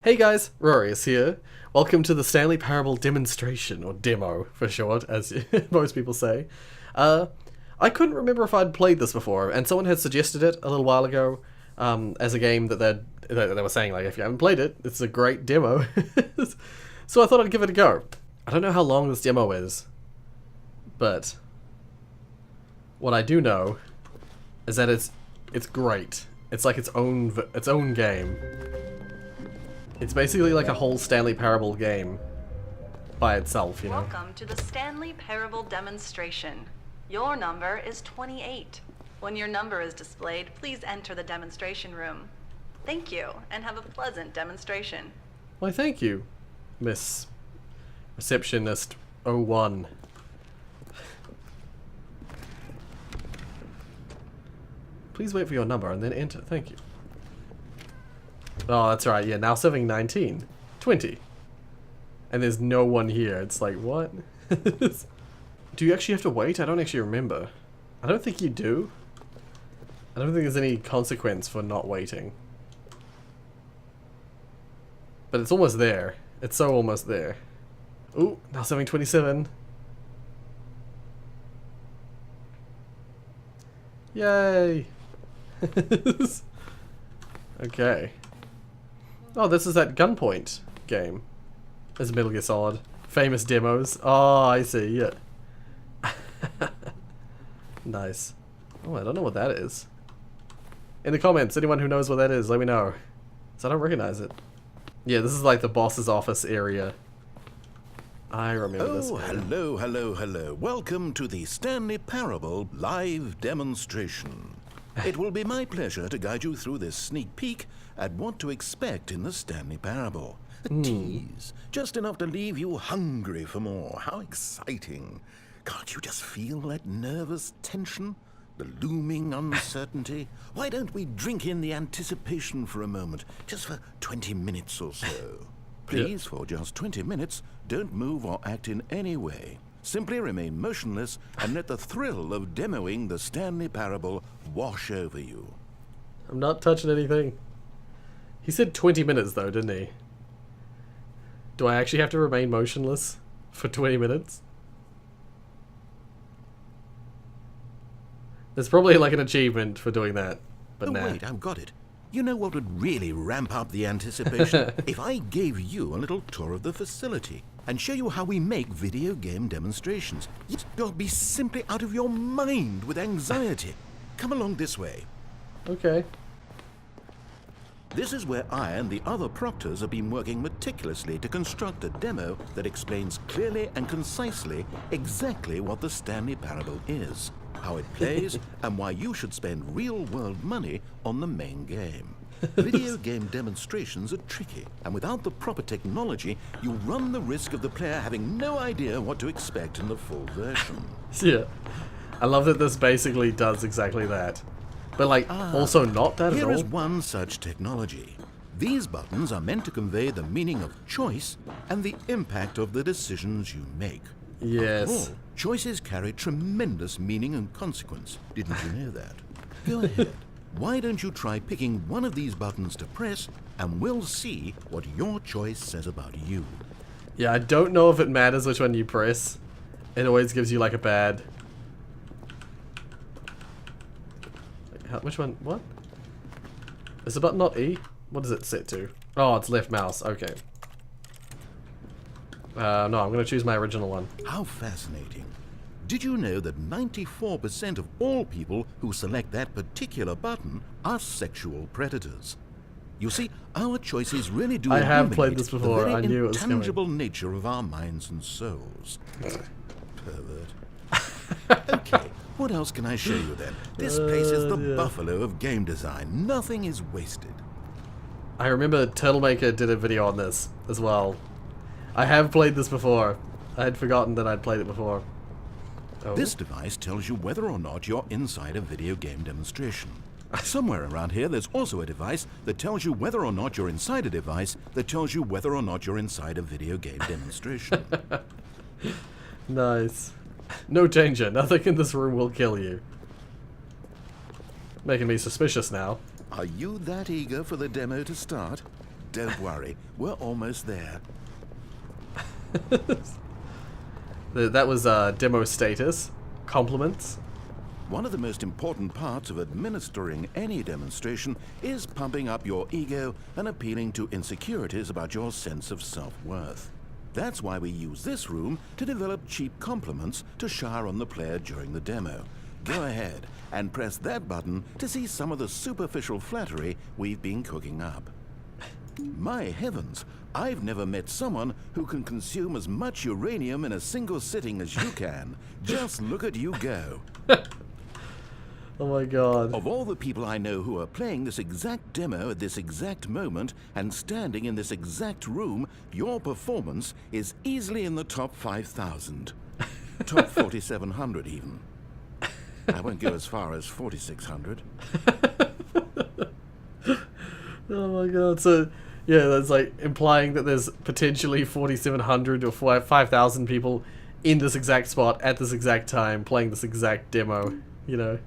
Hey guys, Rorius here. Welcome to the Stanley Parable demonstration, or demo for short, as most people say. I couldn't remember if I'd played this before, and someone had suggested it a little while ago as a game that they were saying, like, if you haven't played it, it's a great demo. So I thought I'd give it a go. I don't know how long this demo is, but what I do know is that it's great. It's like its own game. It's basically like a whole Stanley Parable game by itself, you know. Welcome to the Stanley Parable demonstration. Your number is 28. When your number is displayed, please enter the demonstration room. Thank you, and have a pleasant demonstration. Why, thank you, Miss Receptionist 01. Please wait for your number and then enter. Thank you. Oh, that's right. Yeah, now serving 19. 20. And there's no one here. It's like, what? Do you actually have to wait? I don't actually remember. I don't think you do. I don't think there's any consequence for not waiting. But it's almost there. It's so almost there. Ooh, now serving 27. Yay! Okay. Oh, this is that Gunpoint game. This is Metal Gear Solid. Famous demos. Oh, I see, yeah. Nice. Oh, I don't know what that is. In the comments, anyone who knows what that is, let me know. So I don't recognize it. Yeah, this is like the boss's office area. I remember this. Oh, hello. Welcome to the Stanley Parable live demonstration. It will be my pleasure to guide you through this sneak peek at what to expect in the Stanley Parable. A tease, just enough to leave you hungry for more. How exciting. Can't you just feel that nervous tension? The looming uncertainty? Why don't we drink in the anticipation for a moment, just for 20 minutes or so? Please, for just 20 minutes, don't move or act in any way. Simply remain motionless and let the thrill of demoing the Stanley Parable wash over you. I'm not touching anything. He said 20 minutes though, didn't he? Do I actually have to remain motionless for 20 minutes? There's probably like an achievement for doing that, but nah. Wait, I've got it. You know what would really ramp up the anticipation? If I gave you a little tour of the facility and show you how we make video game demonstrations. You'll be simply out of your mind with anxiety. Come along this way. Okay. This is where I and the other proctors have been working meticulously to construct a demo that explains clearly and concisely exactly what the Stanley Parable is, how it plays, and why you should spend real-world money on the main game. Video game demonstrations are tricky, and without the proper technology, you run the risk of the player having no idea what to expect in the full version. Yeah. I love that this basically does exactly that. But like, also not that at all. Here is one such technology. These buttons are meant to convey the meaning of choice and the impact of the decisions you make. Yes. After all, choices carry tremendous meaning and consequence. Didn't you know that? Go ahead. Why don't you try picking one of these buttons to press, and we'll see what your choice says about you. Yeah, I don't know if it matters which one you press. It always gives you like a bad... Which one? What? Is the button not E? What does it set to? Oh, it's left mouse. Okay. No, I'm going to choose my original one. How fascinating. Did you know that 94% of all people who select that particular button are sexual predators? You see, our choices really do I have illuminate played this before. the very I knew it was coming. intangible nature of our minds and souls. Pervert. Okay, what else can I show you then? This place is the buffalo of game design. Nothing is wasted. I remember Turtlemaker did a video on this as well. I have played this before. I had forgotten that I'd played it before. Oh. This device tells you whether or not you're inside a video game demonstration. Somewhere around here, there's also a device that tells you whether or not you're inside a device that tells you whether or not you're inside a video game demonstration. Nice. No danger. Nothing in this room will kill you. Making me suspicious now. Are you that eager for the demo to start? don't worry. We're almost there. That was demo status. Compliments. One of the most important parts of administering any demonstration is pumping up your ego and appealing to insecurities about your sense of self-worth. That's why we use this room to develop cheap compliments to shower on the player during the demo. Go ahead and press that button to see some of the superficial flattery we've been cooking up. My heavens, I've never met someone who can consume as much uranium in a single sitting as you can. Just look at you go. Oh my god. Of all the people I know who are playing this exact demo at this exact moment and standing in this exact room, your performance is easily in the top 5,000. Top 4,700 even. I won't go as far as 4,600. Oh my god. So, yeah, that's like implying that there's potentially 4,700 or 5,000 people in this exact spot at this exact time playing this exact demo, you know?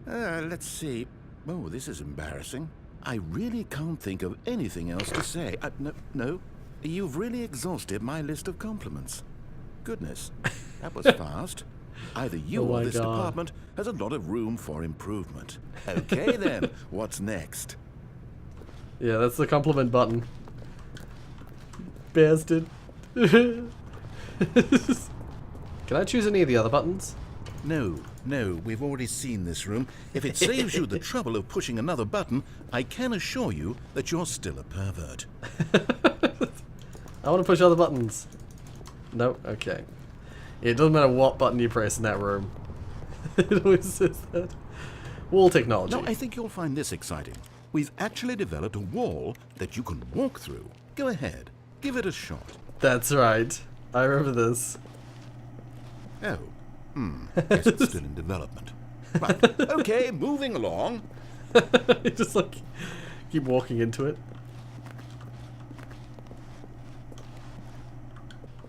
Let's see. Oh, this is embarrassing. I really can't think of anything else to say. No. You've really exhausted my list of compliments. Goodness, that was fast. Either you or this department has a lot of room for improvement. Okay then, what's next? Yeah, that's the compliment button. Bastard. Can I choose any of the other buttons? No, we've already seen this room. If it saves you the trouble of pushing another button, I can assure you that you're still a pervert. I want to push other buttons. No? Okay. Yeah, it doesn't matter what button you press in that room. It always says that. Wall technology. No, I think you'll find this exciting. We've actually developed a wall that you can walk through. Go ahead, give it a shot. That's right. I remember this. Oh. Guess it's still in development. Right, okay, moving along. You just like keep walking into it.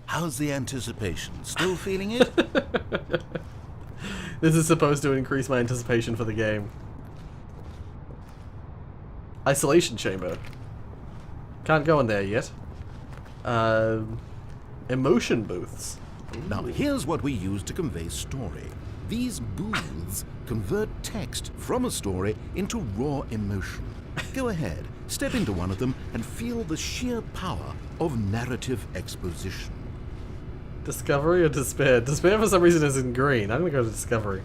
How's the anticipation? Still feeling it? This is supposed to increase my anticipation for the game. Isolation chamber. Can't go in there yet. Emotion booths. Now, here's what we use to convey story. These booths convert text from a story into raw emotion. Go ahead, step into one of them and feel the sheer power of narrative exposition. Discovery or despair? Despair for some reason is in green. I'm gonna go to discovery.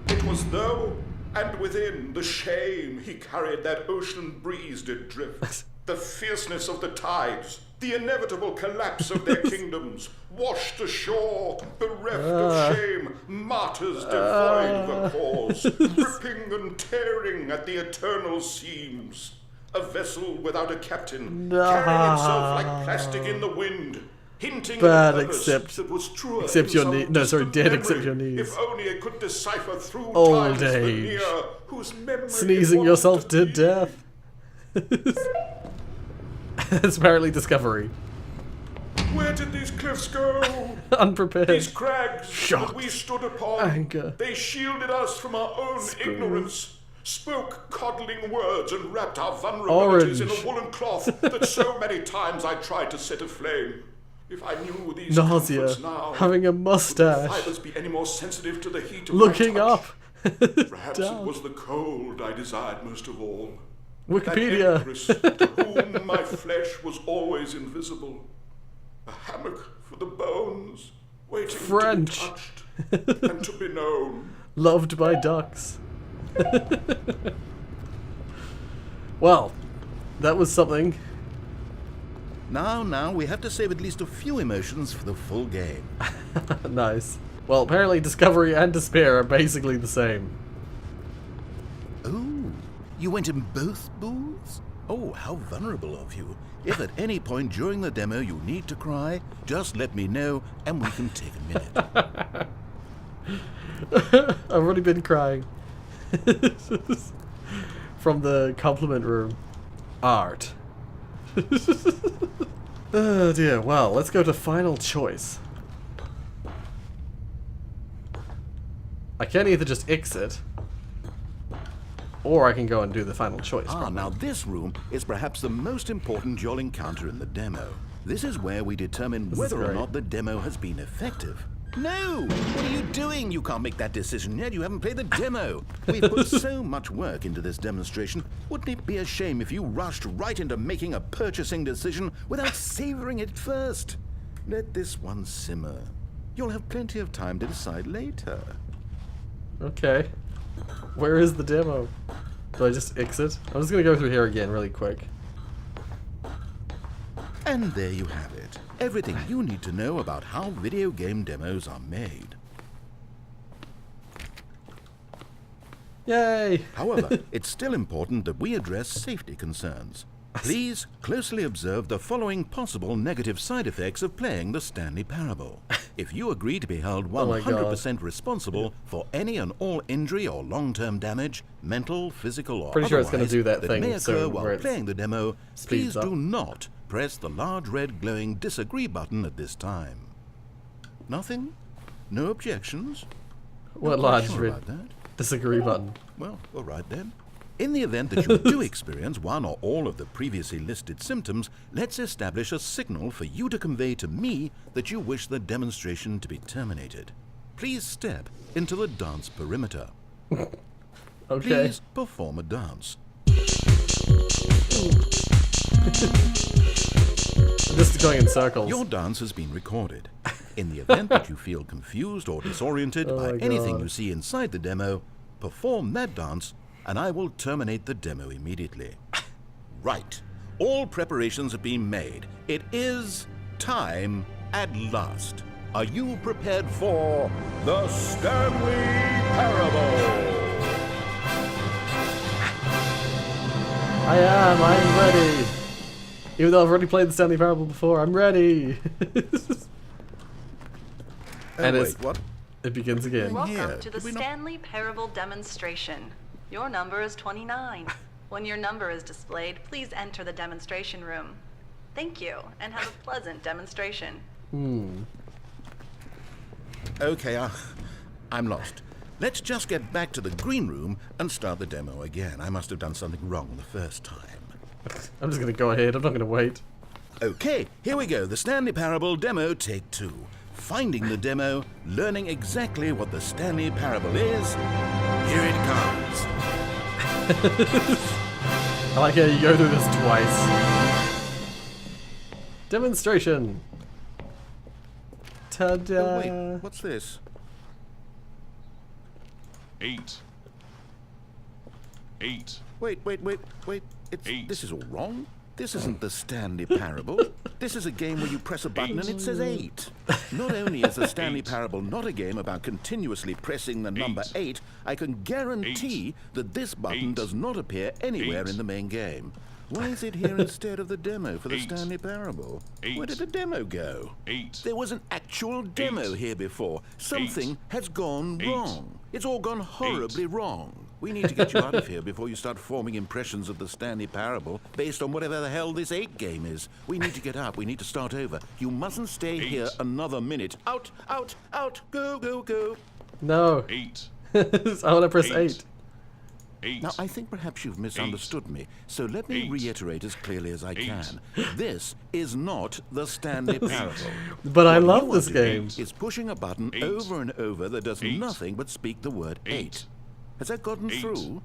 It was though, and within the shame he carried that ocean breeze did drift. The fierceness of the tides, the inevitable collapse of their kingdoms, washed ashore, bereft of shame, martyrs devoid the cause, ripping and tearing at the eternal seams. A vessel without a captain, carrying itself like plastic in the wind, hinting at a purpose that was truer except in your some knees. No, sorry, distant dead memory, except your knees. If only it could decipher through Old times age. veneer, whose memory Sneezing it yourself wanted to be. death. That's apparently discovery. Where did these cliffs go? Unprepared. These crags Shocked. that we stood upon, Anger. they shielded us from our own ignorance, spoke coddling words and wrapped our vulnerabilities in Orange. a woolen cloth that so many times I tried to set aflame. If I knew these Nausea. comforts now, Having a would the mustache. fibers be any more sensitive to the heat of Looking my up. touch? Perhaps Down. it was the cold I desired most of all. Wikipedia. That empress to whom my flesh was always invisible. A hammock for the bones, waiting French. to be touched and to be known. Loved by ducks. Well, that was something. Now, we have to save at least a few emotions for the full game. Nice. Well, apparently discovery and despair are basically the same. Oh, you went in both booths? Oh, how vulnerable of you. If at any point during the demo you need to cry, just let me know and we can take a minute. I've already been crying. From the compliment room. Art. Oh dear, well, let's go to final choice. I can either just exit, Or I can go and do the final choice. Ah, probably. now this room is perhaps the most important you'll encounter in the demo. This is where we determine whether or great. not the demo has been effective. No! What are you doing? You can't make that decision yet. You haven't played the demo. We've put so much work into this demonstration. Wouldn't it be a shame if you rushed right into making a purchasing decision without savoring it first? Let this one simmer. You'll have plenty of time to decide later. Okay. Where is the demo? Do I just exit? I'm just gonna go through here again really quick. And there you have it. Everything you need to know about how video game demos are made. Yay! However, it's still important that we address safety concerns. Please closely observe the following possible negative side effects of playing the Stanley Parable. If you agree to be held Oh my 100% responsible for any and all injury or long-term damage, mental, physical, or Pretty sure it's gonna otherwise, do that thing may occur soon while where it's playing the demo, speeds please up. do not press the large red glowing disagree button at this time. Nothing? No objections? What Not quite large sure red about that. disagree button? Well, all right then. In the event that you do experience one or all of the previously listed symptoms, let's establish a signal for you to convey to me that you wish the demonstration to be terminated. Please step into the dance perimeter. Okay. Please perform a dance. I'm just going in circles. Your dance has been recorded. In the event that you feel confused or disoriented Oh by my anything God. you see inside the demo, perform that dance and I will terminate the demo immediately. Right. All preparations have been made. It is time at last. Are you prepared for the Stanley Parable? I'm ready. Even though I've already played the Stanley Parable before, I'm ready. And wait, it's- what? It begins again. Welcome Yeah, to the did we not- Stanley Parable demonstration. Your number is 29. When your number is displayed, please enter the demonstration room. Thank you, and have a pleasant demonstration. Okay, I'm lost. Let's just get back to the green room and start the demo again. I must have done something wrong the first time. I'm just gonna go ahead. I'm not gonna wait. Okay, here we go. The Stanley Parable demo take 2. Finding the demo, learning exactly what the Stanley Parable is. Here it comes. I like how you go through this twice. Demonstration. Ta-da! Oh, wait, what's this? 8. 8. Wait. Eight. This is all wrong. This isn't the Stanley Parable. This is a game where you press a button and it says 8. Not only is the Stanley Parable not a game about continuously pressing the number 8, I can guarantee that this button does not appear anywhere in the main game. Why is it here instead of the demo for the Stanley Parable? Where did the demo go? 8. There was an actual demo here before. Something has gone wrong. It's all gone horribly wrong. We need to get you out of here before you start forming impressions of the Stanley Parable based on whatever the hell this 8 game is. We need to get up. We need to start over. You mustn't stay here another minute. Out, out, out. Go, go, go. No. 8. I want to press 8. 8. Now, I think perhaps you've misunderstood me, so let me 8. reiterate as clearly as I can. This is not the Stanley Parable. But I What love you this are game. doing is pushing a button 8. over and over that does 8. nothing but speak the word 8. Has that gotten 8. through?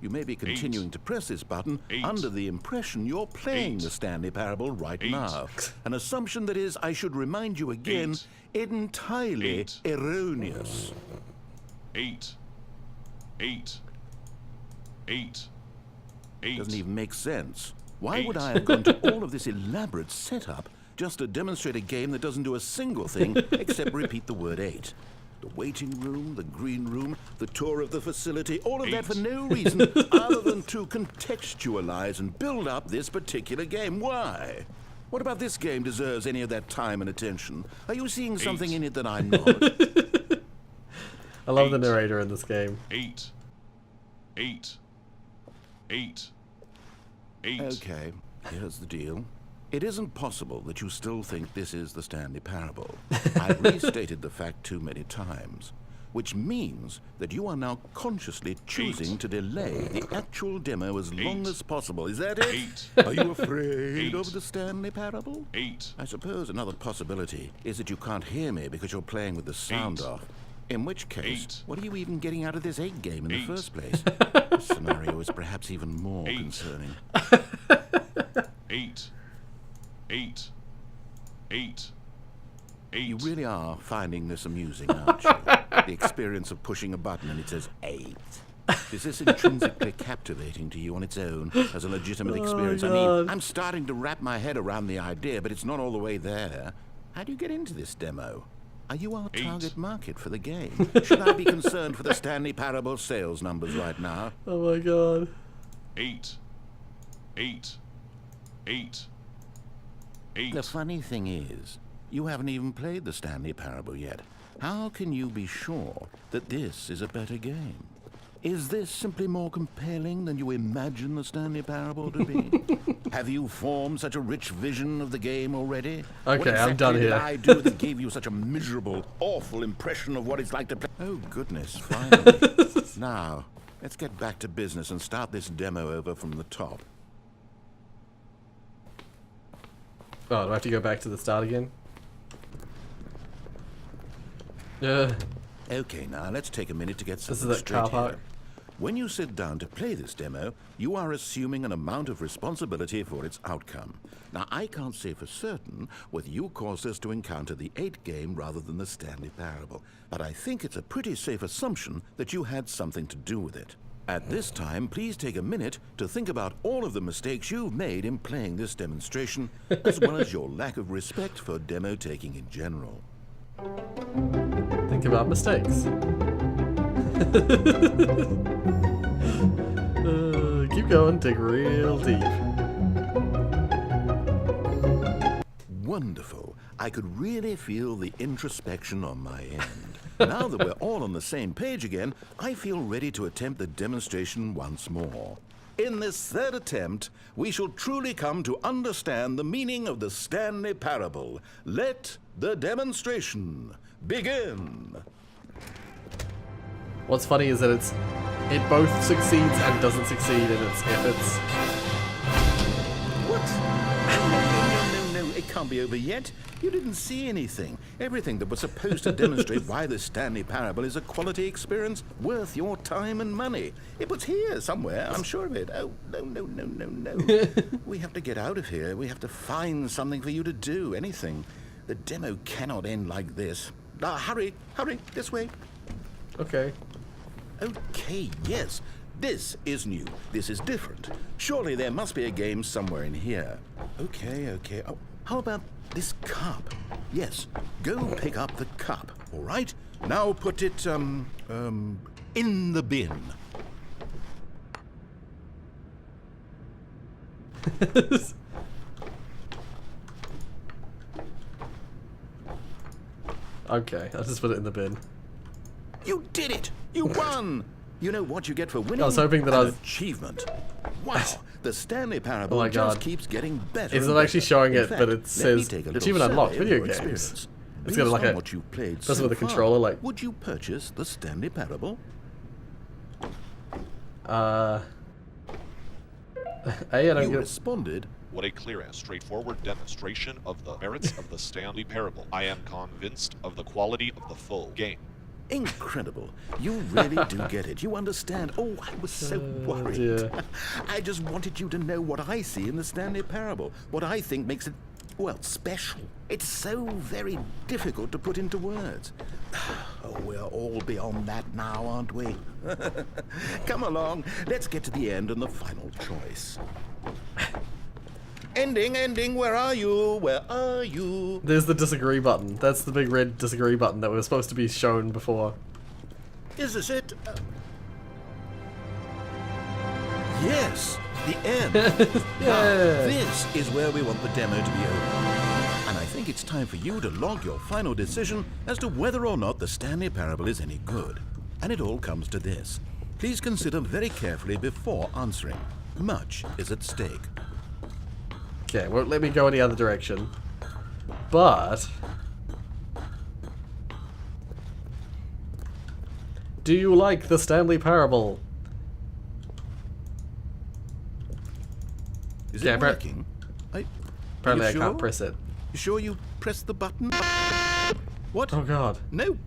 You may be continuing to press this button 8. under the impression you're playing 8. the Stanley Parable right 8. now. An assumption that is, I should remind you again, 8. entirely 8. erroneous. 8. 8. 8. 8. Doesn't even make sense. Why would 8. I have gone to all of this elaborate setup just to demonstrate a game that doesn't do a single thing except repeat the word 8? The waiting room, the green room, the tour of the facility, all of that for no reason other than to contextualize and build up this particular game. Why? What about this game deserves any of that time and attention? Are you seeing something in it that I'm not? I love the 8. narrator in this game. 8. 8. 8. 8. Okay, here's the deal. It isn't possible that you still think this is the Stanley Parable. I've restated the fact too many times. which means that you are now consciously choosing to delay the actual demo as long as possible. Is that it? Are you afraid of the Stanley Parable? 8. I suppose another possibility is that you can't hear me because you're playing with the sound off. In which case, what are you even getting out of this 8 game in the first place? This scenario is perhaps even more concerning. 8. 8. 8. 8. You really are finding this amusing, aren't you? The experience of pushing a button and it says 8. Is this intrinsically captivating to you on its own as a legitimate experience? I mean, I'm starting to wrap my head around the idea, but it's not all the way there. How do you get into this demo? Are you our target market for the game? Should I be concerned for the Stanley Parable sales numbers right now? Oh my god. 8. 8. 8. 8. The funny thing is, you haven't even played the Stanley Parable yet. How can you be sure that this is a better game? Is this simply more compelling than you imagine the Stanley Parable to be? Have you formed such a rich vision of the game already? Okay, what I'm done exactly here. did I do that gave you such a miserable, awful impression of what it's like to play? Oh, goodness, finally. Now, let's get back to business and start this demo over from the top. Oh, do I have to go back to the start again? Okay, now let's take a minute to get This is something that straight car park. here. When you sit down to play this demo, you are assuming an amount of responsibility for its outcome. Now, I can't say for certain whether you caused us to encounter the 8 game rather than the Stanley Parable, but I think it's a pretty safe assumption that you had something to do with it. At this time, please take a minute to think about all of the mistakes you've made in playing this demonstration, as well as your lack of respect for demo taking in general. Think about mistakes. Keep going, dig real deep. Wonderful. I could really feel the introspection on my end. Now that we're all on the same page again, I feel ready to attempt the demonstration once more. In this third attempt, we shall truly come to understand the meaning of the Stanley Parable. Let the demonstration begin. What's funny is that it both succeeds and doesn't succeed in its efforts. What? No, it can't be over yet. You didn't see anything. Everything that was supposed to demonstrate why the Stanley Parable is a quality experience worth your time and money. It was here somewhere, I'm sure of it. Oh, no. We have to get out of here. We have to find something for you to do, anything. The demo cannot end like this. Hurry, this way. Okay. Okay, yes. This is new. This is different. Surely there must be a game somewhere in here. Okay. Oh, how about this cup? Yes, go pick up the cup, all right? Now put it, in the bin. Okay, I'll just put it in the bin. You did it! You won! You know what you get for winning? I was hoping that An I was... achievement. Wow, the Stanley Parable Oh my just God. keeps getting better. It's and not actually better. showing In it, fact, but it let me says take a little achievement unlocked survey of video your games. experience. It's got Based like on a what you played person so with a far, controller, like... would you purchase the Stanley Parable? I don't You get... responded, What a clear and straightforward demonstration of the merits of the Stanley Parable. I am convinced of the quality of the full game. incredible. You really do get it. You understand. Oh, I was so worried. dear. I just wanted you to know what I see in the Stanley Parable. What I think makes it, well, special. It's so very difficult to put into words. Oh, we're all beyond that now, aren't we? Come along. Let's get to the end and the final choice. Ending, where are you? Where are you? There's the disagree button. That's the big red disagree button that was supposed to be shown before. Is this it? Yes, the end. Now, this is where we want the demo to be over. And I think it's time for you to log your final decision as to whether or not the Stanley Parable is any good. And it all comes to this. Please consider very carefully before answering. Much is at stake. Okay, won't let me go any other direction. But... Do you like the Stanley Parable? Is Yeah, it working? Apparently Are I you can't sure? press it. You sure you pressed the button? What? Oh god. No,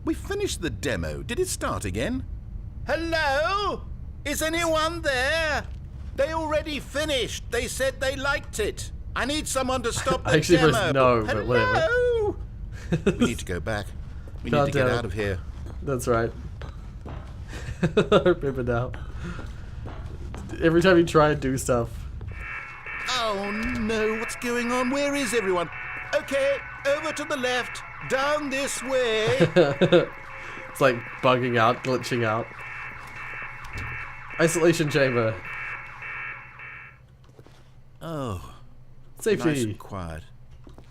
we finished the demo. Did it start again? Hello? Is anyone there? They already finished. They said they liked it. I need someone to stop the I actually demo. pressed no, but whatever. Hello? We need to go back. We God need to get damn it. out of here. That's right. I remember now. Every time you try and do stuff. Oh no, what's going on? Where is everyone? Okay, over to the left, down this way. It's like bugging out, glitching out. Isolation chamber. Oh, Safety. nice and quiet.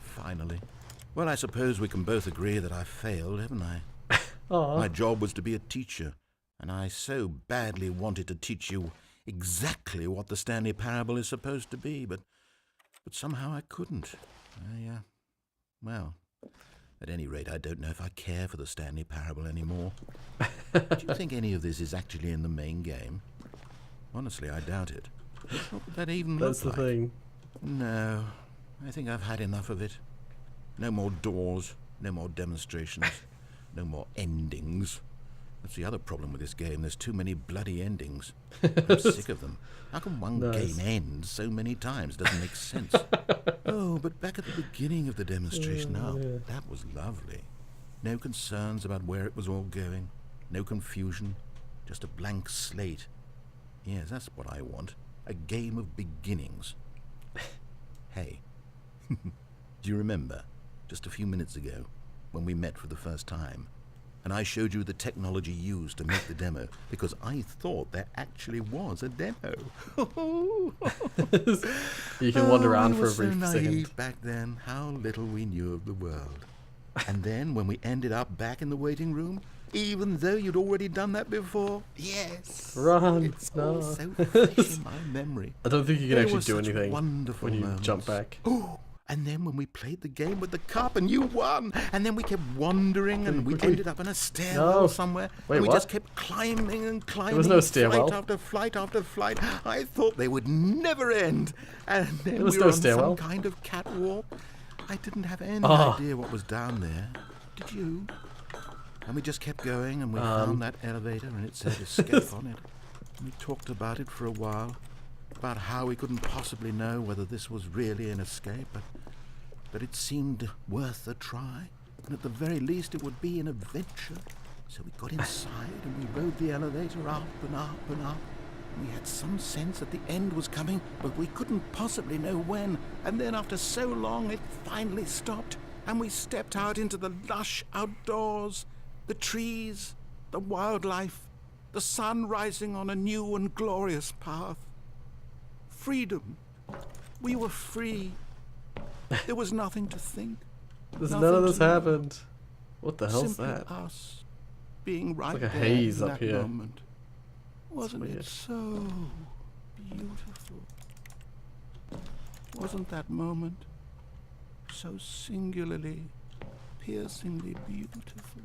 Finally. Well, I suppose we can both agree that I failed, haven't I? Aw. My job was to be a teacher, and I so badly wanted to teach you exactly what the Stanley Parable is supposed to be, but somehow I couldn't. Well, at any rate, I don't know if I care for the Stanley Parable anymore. Do you think any of this is actually in the main game? Honestly, I doubt it. What would that even That's the look like? thing. No, I think I've had enough of it. No more doors, no more demonstrations, no more endings. That's the other problem with this game. There's too many bloody endings. I'm sick of them. How can one Nice. game end so many times? Doesn't make sense. Oh, but back at the beginning of the demonstration, that was lovely. No concerns about where it was all going. No confusion. Just a blank slate. Yes, that's what I want. A game of beginnings. Hey, do you remember, just a few minutes ago, when we met for the first time, and I showed you the technology used to make the demo, because I thought there actually was a demo. You can wander around we for were a brief so second. naive back then. How little we knew of the world. And then when we ended up back in the waiting room, even though you'd already done that before, yes, Run! it's No. all so fresh in my memory. I don't think you can There actually were do such anything wonderful when you moments. jump back. Oh, and then when we played the game with the cup and you won, and then we kept wandering and we quickly. ended up in a stairwell No. somewhere. Wait, and we what? just kept climbing and climbing. was no stairwell. Flight after flight after flight. I thought they would never end. And then There was we no were on stairwell. some kind of catwalk. I didn't have any Oh. idea what was down there. Did you? And we just kept going, and we found that elevator, and it said escape on it. And we talked about it for a while, about how we couldn't possibly know whether this was really an escape, but it seemed worth a try, and at the very least it would be an adventure. So we got inside, and we rode the elevator up and up and up. We had some sense that the end was coming, but we couldn't possibly know when. And then after so long, it finally stopped, and we stepped out into the lush outdoors. The trees, the wildlife, the sun rising on a new and glorious path. Freedom. We were free. There was nothing to think. There's nothing none of this to know. happened. What the hell's Simply that? us being right like a there haze in up that here. moment. Wasn't weird. it so beautiful? Wasn't that moment so singularly, piercingly beautiful?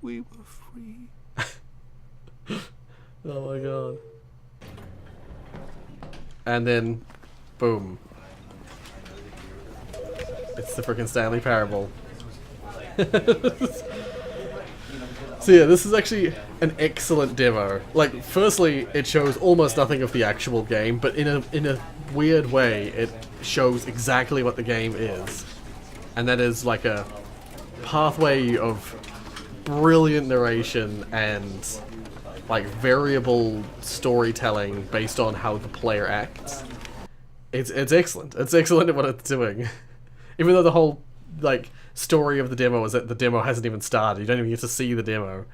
We were free. Oh my god. And then, boom. It's the freaking Stanley Parable. So yeah, this is actually an excellent demo. Like, firstly, it shows almost nothing of the actual game, but in a weird way, it shows exactly what the game is. And that is like a pathway of brilliant narration and like variable storytelling based on how the player acts. It's excellent. It's excellent at what it's doing. Even though the whole like story of the demo is that the demo hasn't even started. You don't even get to see the demo.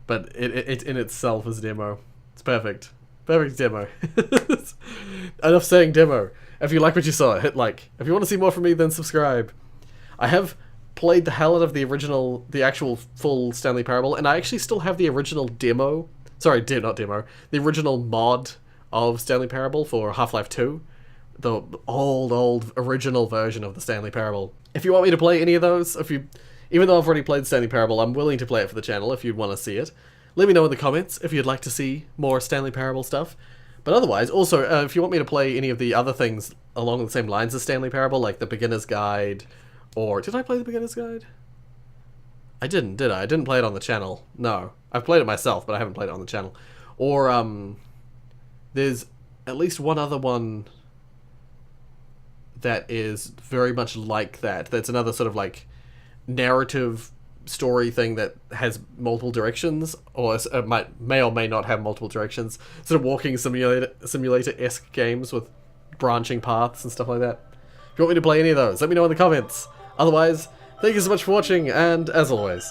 But it in itself is a demo. It's perfect. Perfect demo. Enough saying demo. If you like what you saw, hit like. If you want to see more from me, then subscribe. I have played the hell out of the actual full Stanley Parable, and I actually still have the original demo. Sorry, not demo. The original mod of Stanley Parable for Half-Life 2. The old original version of the Stanley Parable. If you want me to play any of those, if you Even though I've already played Stanley Parable, I'm willing to play it for the channel if you'd want to see it. Let me know in the comments if you'd like to see more Stanley Parable stuff. But otherwise, also, if you want me to play any of the other things along the same lines as Stanley Parable, like the Beginner's Guide, or... Did I play the Beginner's Guide? I didn't, did I? I didn't play it on the channel. No. I've played it myself, but I haven't played it on the channel. Or, there's at least one other one that is very much like that. That's another sort of, like, narrative story thing that has multiple directions, or may or may not have multiple directions. Sort of walking simulator-esque games with branching paths and stuff like that. If you want me to play any of those, let me know in the comments. Otherwise, thank you so much for watching, and as always...